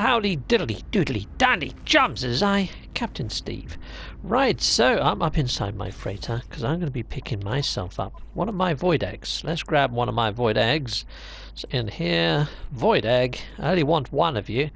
Well, howdy diddly doodly dandy chums, as I, Captain Steve. Right, so I'm up inside my freighter because I'm going to be picking myself up one of my void eggs. Let's grab one of my void eggs. It's in here, void egg. I only want one of you.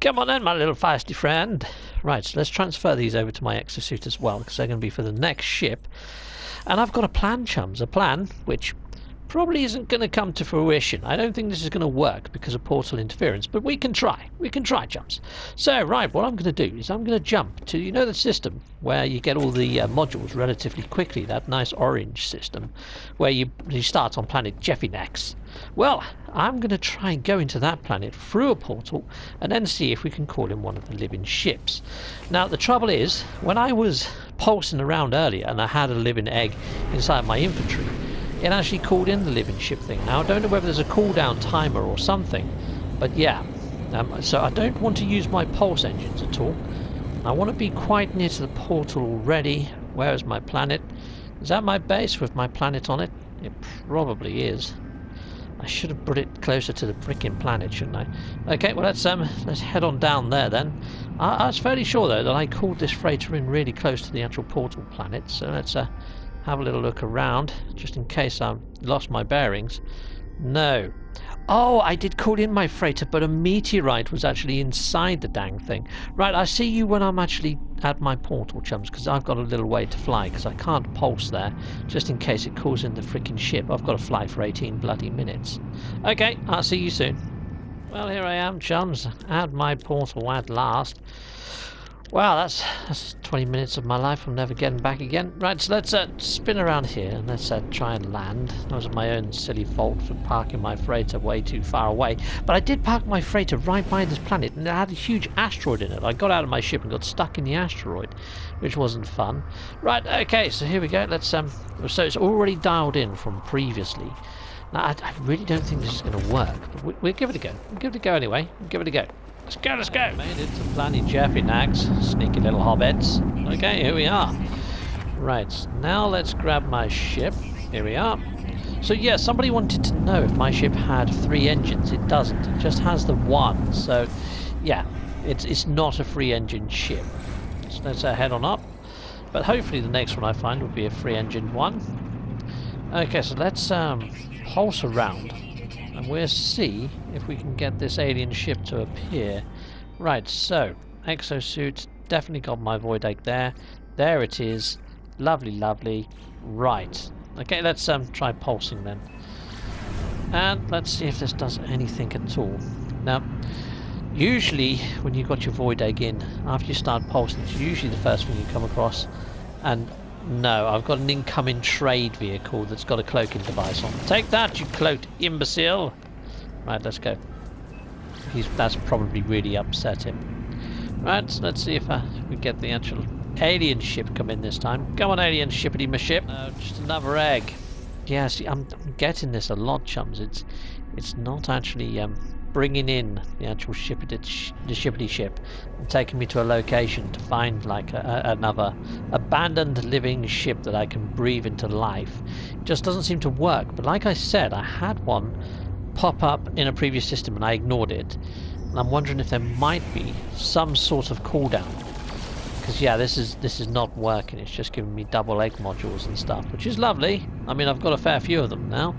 Come on in, my little feisty friend. Right, so let's transfer these over to my exosuit as well because they're going to be for the next ship. And I've got a plan, chums, a plan which probably isn't going to come to fruition. I don't think this is going to work because of portal interference, but we can try. We can try, chums. So, right, what I'm going to do is I'm going to jump to, you know, the system where you get all the modules relatively quickly, that nice orange system, where you start on planet Jeffinax. Well, I'm going to try and go into that planet through a portal and then see if we can call in one of the living ships. Now, the trouble is, when I was pulsing around earlier and I had a living egg inside my infantry, it actually called in the living ship thing. Now, I don't know whether there's a cooldown timer or something, but yeah. So I don't want to use my pulse engines at all. I want to be quite near to the portal already. Where is my planet? Is that my base with my planet on it? It probably is. I should have put it closer to the frickin' planet, shouldn't I? Okay, well let's head on down there then. I was fairly sure though that I called this freighter in really close to the actual portal planet, so let's have a little look around, just in case I've lost my bearings. No. Oh, I did call in my freighter, but a meteorite was actually inside the dang thing. Right, I see you when I'm actually at my portal, chums, because I've got a little way to fly, because I can't pulse there, just in case it calls in the freaking ship. I've got to fly for 18 bloody minutes. Okay, I'll see you soon. Well, here I am, chums, at my portal at last. Wow, that's 20 minutes of my life I'm never getting back again. Right, so let's spin around here and let's try and land. That was my own silly fault for parking my freighter way too far away. But I did park my freighter right by this planet and it had a huge asteroid in it. I got out of my ship and got stuck in the asteroid, which wasn't fun. Right, okay, so here we go. Let's so it's already dialed in from previously. Now, I really don't think this is going to work, but we'll give it a go. We'll give it a go anyway. We'll give it a go. Let's go, let's go! Made it to planet Jeffinax. Sneaky little hobbits. Okay, here we are. Right, now let's grab my ship. Here we are. So yeah, somebody wanted to know if my ship had 3 engines. It doesn't. It just has the 1. So yeah, it's not a 3-engine ship. So let's head on up. But hopefully the next one I find will be a 3-engine one. Okay, so let's pulse around. And we'll see if we can get this alien ship to appear. Right, so, exosuit, definitely got my void egg there. There it is. Lovely, lovely. Right. Okay, let's try pulsing then. And let's see if this does anything at all. Now, usually when you've got your void egg in, after you start pulsing, it's usually the first thing you come across. And no, I've got an incoming trade vehicle that's got a cloaking device on. Take that, you cloaked imbecile! Right, let's go. That's probably really upset him. Right, so let's see if we get the actual alien ship come in this time. Come on, alien shippity my ship. Just another egg. Yeah, see, I'm getting this a lot, chums. It's not actually bringing in the actual shippity ship and taking me to a location to find like another abandoned living ship that I can breathe into life. It just doesn't seem to work. But like I said, I had one pop up in a previous system and I ignored it. And I'm wondering if there might be some sort of cooldown. Because yeah, this is not working. It's just giving me double egg modules and stuff, which is lovely. I mean, I've got a fair few of them now.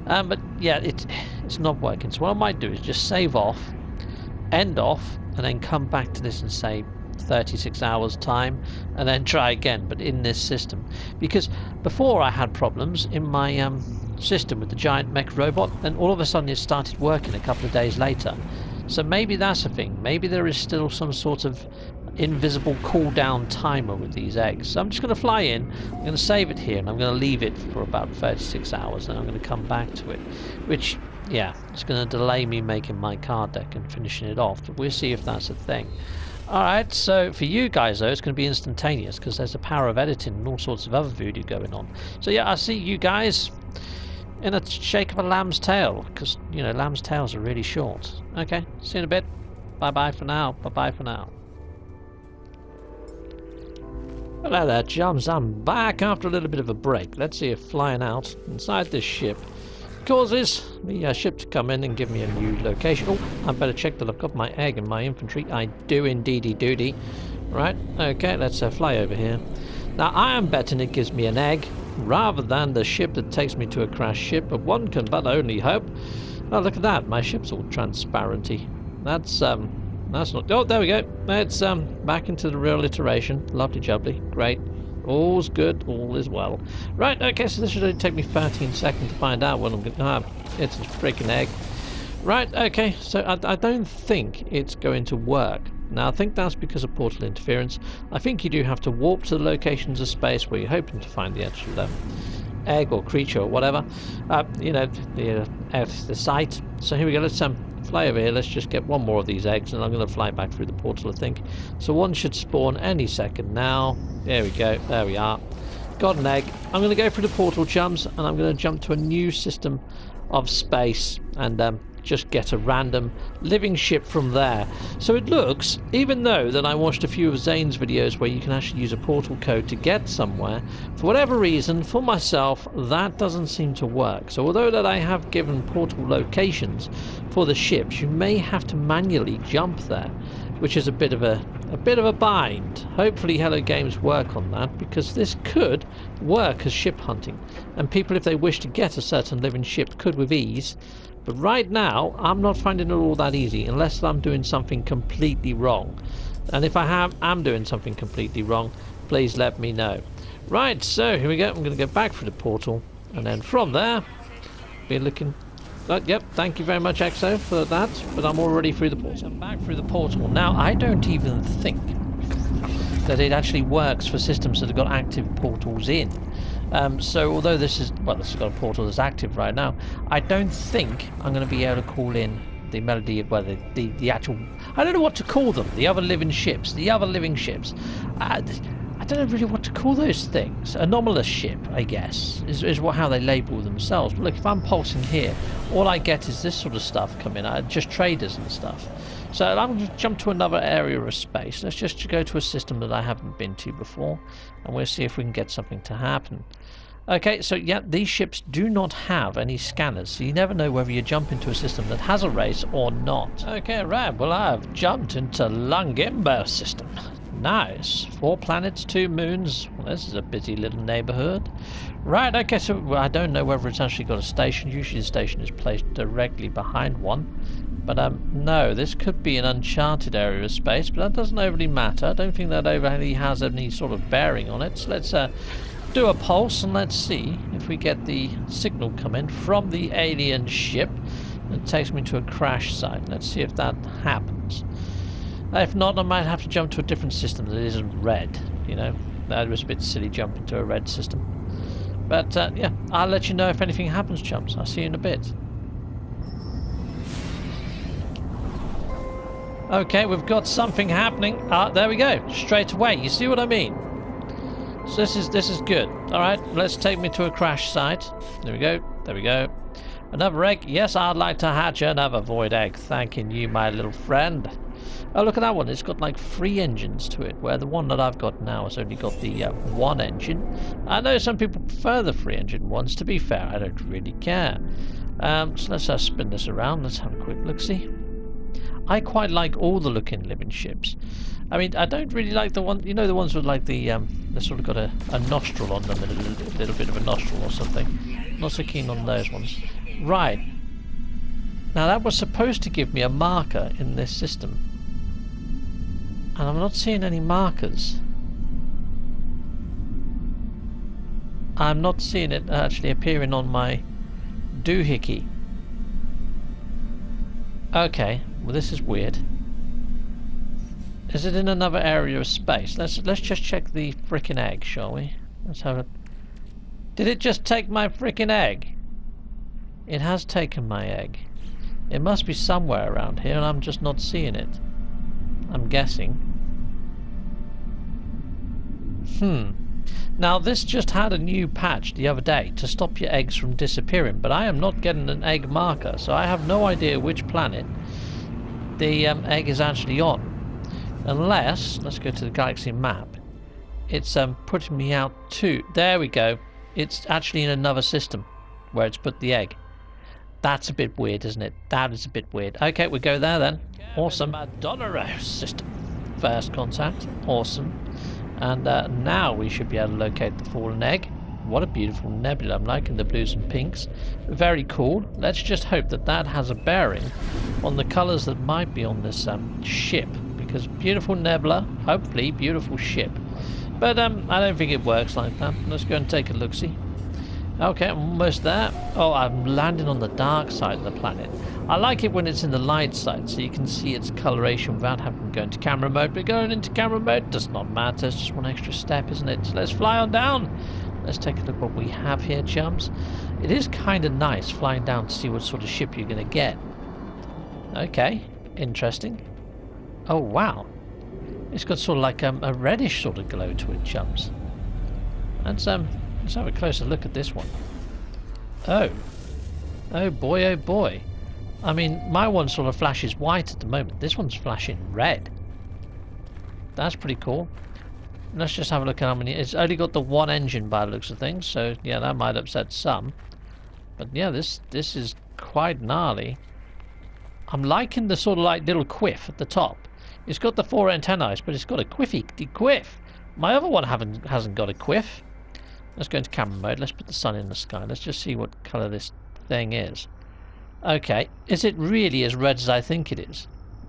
But yeah, it's not working. So what I might do is just save off, end off, and then come back to this in, say, 36 hours time, and then try again, but in this system. Because before I had problems in my system with the giant mech robot, then all of a sudden it started working a couple of days later. So maybe that's a thing. Maybe there is still some sort of invisible cooldown timer with these eggs. So I'm just going to fly in, I'm going to save it here, and I'm going to leave it for about 36 hours, and I'm going to come back to it, which, yeah, it's going to delay me making my card deck and finishing it off, but we'll see if that's a thing. Alright, so for you guys though, it's going to be instantaneous, because there's the power of editing and all sorts of other voodoo going on. So yeah, I'll see you guys in a shake of a lamb's tail, because, you know, lamb's tails are really short. Okay, see you in a bit. Bye-bye for now. Bye-bye for now. Hello there, chums. I'm back after a little bit of a break. Let's see if flying out inside this ship causes the ship to come in and give me a new location. Oh, I better check that I've got my egg in my infantry. I do indeedy doody. Right, okay, let's fly over here. Now, I am betting it gives me an egg rather than the ship that takes me to a crash ship, but one can but only hope. Oh, look at that, my ship's all transparenty. That's not... Oh, there we go. It's back into the real iteration. Lovely jubbly. Great. All's good. All is well. Right, okay, so this should only take me 13 seconds to find out what I'm going to... Ah, it's a freaking egg. Right, okay, so I don't think it's going to work. Now, I think that's because of portal interference. I think you do have to warp to the locations of space where you're hoping to find the actual egg or creature or whatever. You know, the site. So here we go. Let's fly over here. Let's just get one more of these eggs, and I'm going to fly back through the portal, I think. So one should spawn any second now. There we go. There we are. Got an egg. I'm going to go through the portal, chums, and I'm going to jump to a new system of space and just get a random living ship from there. So it looks, even though that I watched a few of Zane's videos where you can actually use a portal code to get somewhere, for whatever reason, for myself, that doesn't seem to work. So although that I have given portal locations for the ships, you may have to manually jump there, which is a bit of a bind. Hopefully Hello Games work on that, because this could work as ship hunting, and people, if they wish to get a certain living ship, could with ease. But right now, I'm not finding it all that easy, unless I'm doing something completely wrong. And if I am doing something completely wrong, please let me know. Right, so here we go. I'm going to go back through the portal, and then from there, be looking... yep, thank you very much, Exo, for that, but I'm already through the portal. I'm back through the portal. Now, I don't even think that it actually works for systems that have got active portals in. So although this has got a portal that's active right now, I don't think I'm going to be able to call in the melody of, well, the actual... I don't know what to call them. The other living ships. I don't know really what to call those things. Anomalous ship, I guess, is how they label themselves. But look, if I'm pulsing here, all I get is this sort of stuff coming out, just traders and stuff. So I'm going to jump to another area of space. Let's just go to a system that I haven't been to before, and we'll see if we can get something to happen. Okay, so yeah, these ships do not have any scanners, so you never know whether you jump into a system that has a race or not. Okay, right, well, I've jumped into Lungimbo system. Nice. 4 planets, 2 moons. Well, this is a busy little neighborhood. Right, okay, so I don't know whether it's actually got a station. Usually the station is placed directly behind one. But no, this could be an uncharted area of space, but that doesn't overly matter. I don't think that overly has any sort of bearing on it. So let's do a pulse, and let's see if we get the signal coming from the alien ship. It takes me to a crash site. Let's see if that happens. If not, I might have to jump to a different system that isn't red, you know. That was a bit silly jumping to a red system. But yeah, I'll let you know if anything happens, chums. I'll see you in a bit. Okay, we've got something happening. Ah, there we go. Straight away. You see what I mean? So this is good. All right, let's take me to a crash site. There we go. There we go. Another egg. Yes, I'd like to hatch another void egg. Thanking you, my little friend. Oh, look at that one. It's got like 3 engines to it, where the one that I've got now has only got the 1 engine. I know some people prefer the 3-engine ones. To be fair, I don't really care. So let's spin this around. Let's have a quick look-see. I quite like all the looking living ships. I mean, I don't really like the one, you know, the ones with like the they sort of got a nostril on them, a little bit of a nostril or something. Not so keen on those ones. Right. Now that was supposed to give me a marker in this system, and I'm not seeing any markers. I'm not seeing it actually appearing on my doohickey. Okay, well this is weird. Is it in another area of space? Let's just check the frickin' egg, shall we? Let's have it. Did it just take my frickin' egg? It has taken my egg. It must be somewhere around here and I'm just not seeing it. I'm guessing. Now this just had a new patch the other day to stop your eggs from disappearing, but I am not getting an egg marker, so I have no idea which planet the egg is actually on. Unless, let's go to the galaxy map, it's putting me out to, there we go, it's actually in another system where it's put the egg. That's a bit weird, isn't it? That is a bit weird. Okay, we go there then. Awesome. Madonna system. First contact. Awesome. And now we should be able to locate the fallen egg. What a beautiful nebula. I'm liking the blues and pinks. Very cool. Let's just hope that that has a bearing on the colours that might be on this ship. Because beautiful nebula, hopefully beautiful ship. But I don't think it works like that. Let's go and take a look-see. Okay, I'm almost there. Oh, I'm landing on the dark side of the planet. I like it when it's in the light side, so you can see its coloration without having to go into camera mode. But going into camera mode does not matter. It's just one extra step, isn't it? So let's fly on down. Let's take a look what we have here, chums. It is kind of nice flying down to see what sort of ship you're going to get. Okay, interesting. Oh, wow. It's got sort of like a reddish sort of glow to it, chums. Let's have a closer look at this one. Oh. Oh boy, oh boy. I mean, my one sort of flashes white at the moment. This one's flashing red. That's pretty cool. Let's just have a look at how many. It's only got the one engine by the looks of things, so yeah, that might upset some. But yeah, this is quite gnarly. I'm liking the sort of like little quiff at the top. It's got the 4 antennae, but it's got a quiffy quiff. My other one hasn't got a quiff. Let's go into camera mode. Let's put the sun in the sky. Let's just see what colour this thing is. Okay, is it really as red as I think it is?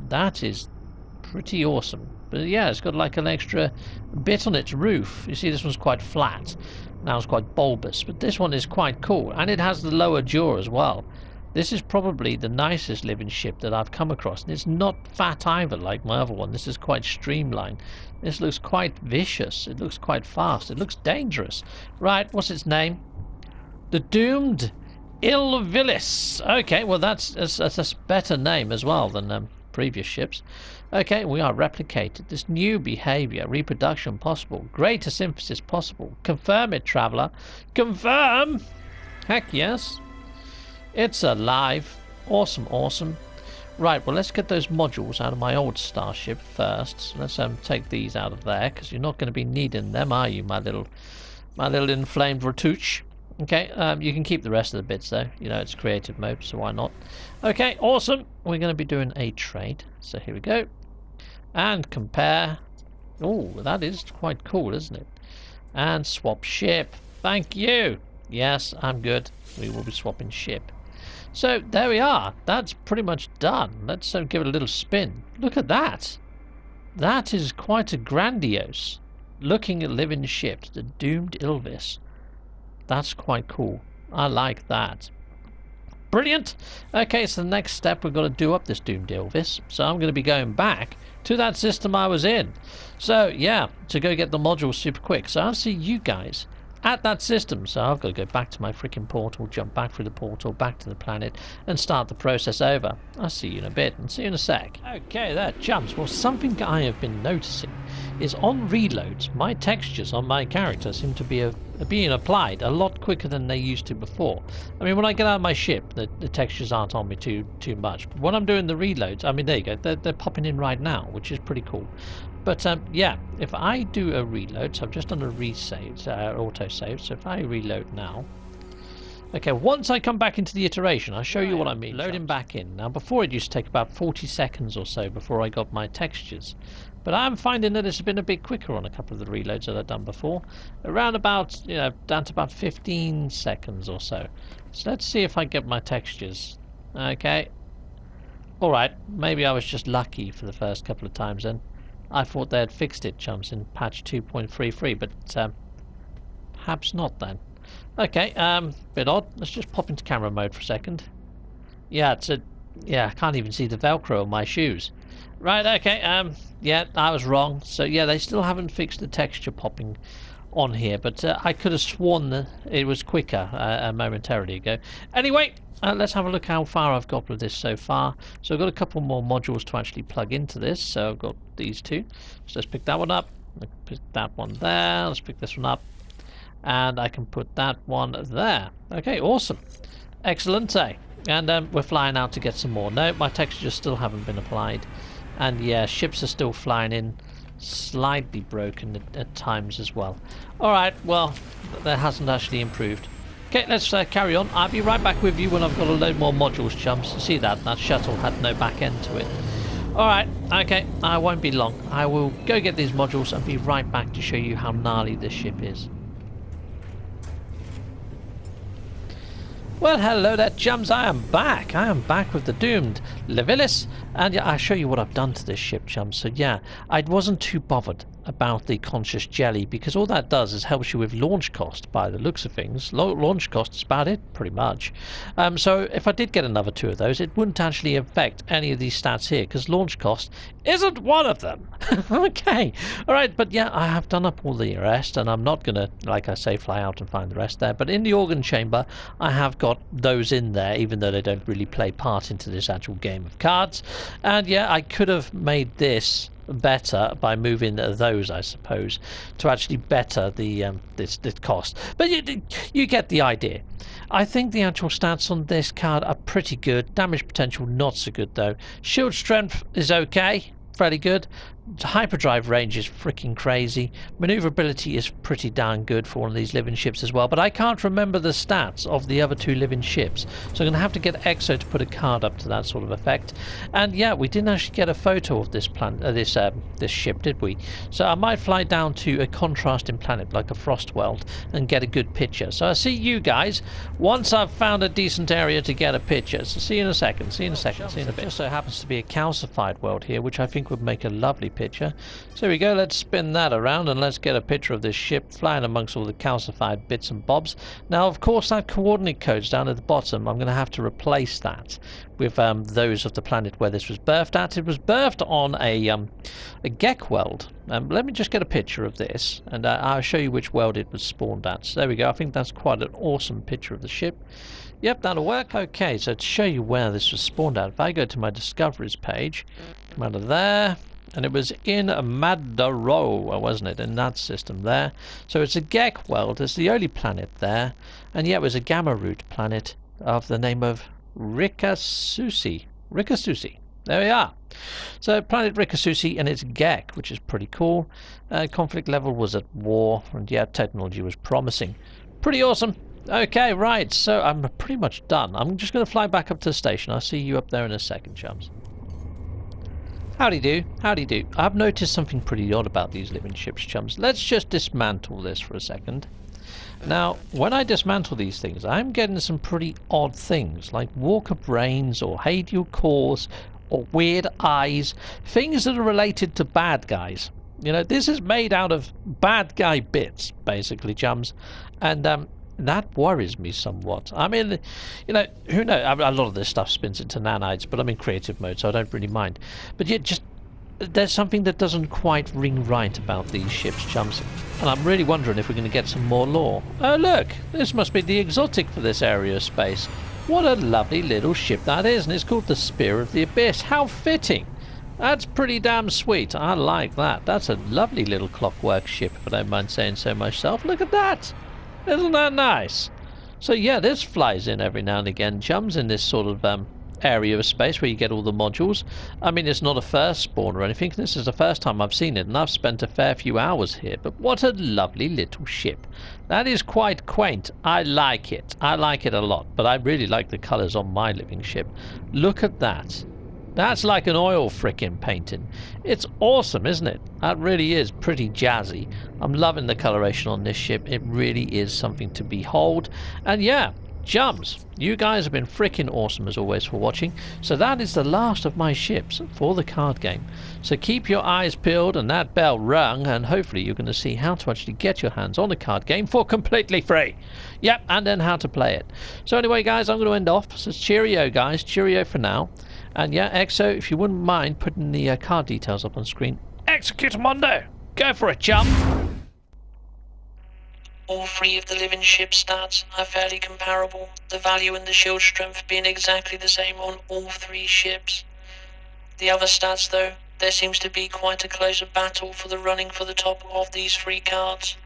That is pretty awesome. But yeah, it's got like an extra bit on its roof. You see, this one's quite flat. Now it's quite bulbous, but this one is quite cool. And it has the lower jaw as well. This is probably the nicest living ship that I've come across. And it's not fat either like my other one. This is quite streamlined. This looks quite vicious. It looks quite fast. It looks dangerous. Right, what's its name? The Doomed Lvils. Okay, well that's a better name as well than previous ships. Okay, we are replicated. This new behavior, reproduction possible, greater synthesis possible. Confirm it, traveler. Confirm! Heck yes. It's alive. Awesome, awesome. Right, well, let's get those modules out of my old starship first. So let's take these out of there, because you're not going to be needing them, are you, my little inflamed retouche? Okay, you can keep the rest of the bits, though. You know, it's creative mode, so why not? Okay, awesome. We're going to be doing a trade. So here we go. And compare. Oh, that is quite cool, isn't it? And swap ship. Thank you. Yes, I'm good. We will be swapping ship. So there we are. That's pretty much done. Let's give it a little spin. Look at that. That is quite a grandiose looking living ship, the Doomed Lvils. That's quite cool. I like that. Brilliant. Okay, so the next step we've got to do up this Doomed Lvils. So I'm going to be going back to that system I was in. So yeah, to go get the modules super quick. So I'll see you guys at that system. So I've got to go back to my freaking portal, jump back through the portal, back to the planet, and start the process over. I'll see you in a bit, and see you in a sec. Okay, there, chums. Well, something I have been noticing is on reloads, my textures on my character seem to be being applied a lot quicker than they used to before. I mean, when I get out of my ship, the textures aren't on me too much. But when I'm doing the reloads, I mean, there you go, they're popping in right now, which is pretty cool. But yeah, if I do a reload, so I've just done a resave, auto-save, so if I reload now, okay, once I come back into the iteration, I'll show you what I mean. Loading back in. Now, before it used to take about 40 seconds or so before I got my textures. But I'm finding that it's been a bit quicker on a couple of the reloads that I've done before. Around about, you know, down to about 15 seconds or so. So let's see if I get my textures. Okay. Alright, maybe I was just lucky for the first couple of times then. I thought they had fixed it, chums, in patch 2.33, but perhaps not then. Okay, bit odd. Let's just pop into camera mode for a second. Yeah, I can't even see the Velcro on my shoes. Right, okay, yeah, I was wrong. So yeah, they still haven't fixed the texture popping on here, but I could have sworn that it was quicker momentarily ago. Anyway, let's have a look how far I've got with this so far. So I've got a couple more modules to actually plug into this. So I've got these two. So let's pick that one up. Let's pick that one there. Let's pick this one up. And I can put that one there. Okay, awesome. Excellent, eh? And we're flying out to get some more. No, my textures still haven't been applied. And yeah, ships are still flying in. Slightly broken at times as well. Alright, well, that hasn't actually improved. Okay, let's carry on. I'll be right back with you when I've got a load more modules, chums. See that? That shuttle had no back end to it. Alright, okay, I won't be long. I will go get these modules and be right back to show you how gnarly this ship is. Well, hello there, chums. I am back. I am back with the doomed Lvils, and yeah, I'll show you what I've done to this ship, chums. So yeah, I wasn't too bothered about the conscious jelly, because all that does is helps you with launch cost by the looks of things. Launch cost is about it, pretty much. So if I did get another 2 of those, it wouldn't actually affect any of these stats here, because launch cost isn't one of them. Okay, alright, but yeah, I have done up all the rest, and I'm not gonna, like I say, fly out and find the rest there, but in the organ chamber I have got those in there, even though they don't really play part into this actual game of cards. And yeah, I could have made this better by moving those, I suppose, to actually better the this cost, but you get the idea. I think the actual stats on this card are pretty good. Damage potential not so good though. Shield strength is okay, fairly good. Hyperdrive range is freaking crazy. Maneuverability is pretty darn good for one of these living ships as well, but I can't remember the stats of the other 2 living ships, so I'm going to have to get EXO to put a card up to that sort of effect. And yeah, we didn't actually get a photo of this this ship, did we? So I might fly down to a contrasting planet like a frost world and get a good picture. So I'll see you guys once I've found a decent area to get a picture. So see you in a second, see you in a second, see you in a bit. It just so happens to be a calcified world here, which I think would make a lovely picture. So here we go, let's spin that around and let's get a picture of this ship flying amongst all the calcified bits and bobs. Now of course that coordinate code's down at the bottom. I'm going to have to replace that with those of the planet where this was birthed at. It was birthed on a Gek world. Let me just get a picture of this and I'll show you which world it was spawned at. So there we go, I think that's quite an awesome picture of the ship. Yep, that'll work. Okay, so to show you where this was spawned at, if I go to my discoveries page, come out of there, and it was in Madaro, wasn't it, in that system there. So it's a Gek world, it's the only planet there, and yeah, it was a gamma root planet of the name of Rikasusi. There we are. So planet Rikasusi, and it's Gek, which is pretty cool. Conflict level was at war, and yeah, technology was promising. Pretty awesome. Okay, right, so I'm pretty much done. I'm just going to fly back up to the station. I'll see you up there in a second, chums. Howdy do, howdy do. I've noticed something pretty odd about these living ships, chums. Let's just dismantle this for a second. Now, when I dismantle these things, I'm getting some pretty odd things, like walker brains, or Hadial cores, or weird eyes, things that are related to bad guys. You know, this is made out of bad guy bits, basically, chums. And, that worries me somewhat. I mean, you know, who knows? A lot of this stuff spins into nanites, but I'm in creative mode, so I don't really mind. But yet, just there's something that doesn't quite ring right about these ships, chums. And I'm really wondering if we're going to get some more lore. Oh, look! This must be the exotic for this area of space. What a lovely little ship that is, and it's called the Spear of the Abyss. How fitting! That's pretty damn sweet. I like that. That's a lovely little clockwork ship, if I don't mind saying so myself. Look at that! Isn't that nice? So yeah, this flies in every now and again, chums, in this sort of area of space where you get all the modules. I mean, it's not a first spawn or anything. This is the first time I've seen it, and I've spent a fair few hours here. But what a lovely little ship. That is quite quaint. I like it. I like it a lot. But I really like the colours on my living ship. Look at that. That's like an oil frickin' painting. It's awesome, isn't it? That really is pretty jazzy. I'm loving the coloration on this ship. It really is something to behold. And yeah, chums, you guys have been frickin' awesome as always for watching. So that is the last of my ships for the card game. So keep your eyes peeled and that bell rung, and hopefully you're going to see how to actually get your hands on the card game for completely free. Yep, and then how to play it. So anyway, guys, I'm going to end off. So cheerio, guys. Cheerio for now. And yeah, EXO, if you wouldn't mind putting the card details up on screen. Executamundo! Go for it, chum! All 3 of the living ship stats are fairly comparable, the value and the shield strength being exactly the same on all 3 ships. The other stats though, there seems to be quite a closer battle for the running for the top of these 3 cards.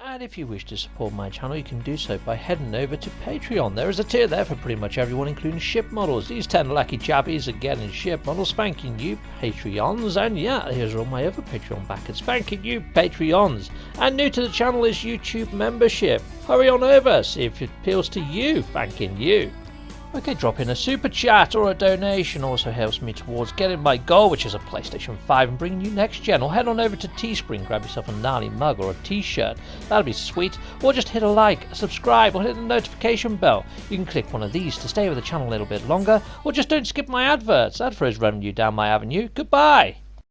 And if you wish to support my channel, you can do so by heading over to Patreon. There is a tier there for pretty much everyone, including ship models. These 10 lucky chappies are getting ship models, spanking new Patreons. And yeah, here's all my other Patreon backers, spanking new Patreons. And new to the channel is YouTube membership. Hurry on over, see if it appeals to you, spanking you. Okay, drop in a super chat or a donation also helps me towards getting my goal, which is a PlayStation 5, and bringing you next gen. Or head on over to Teespring, grab yourself a gnarly mug or a t-shirt. That'll be sweet. Or just hit a like, subscribe, or hit the notification bell. You can click one of these to stay with the channel a little bit longer, or just don't skip my adverts. That throws revenue down my avenue. Goodbye.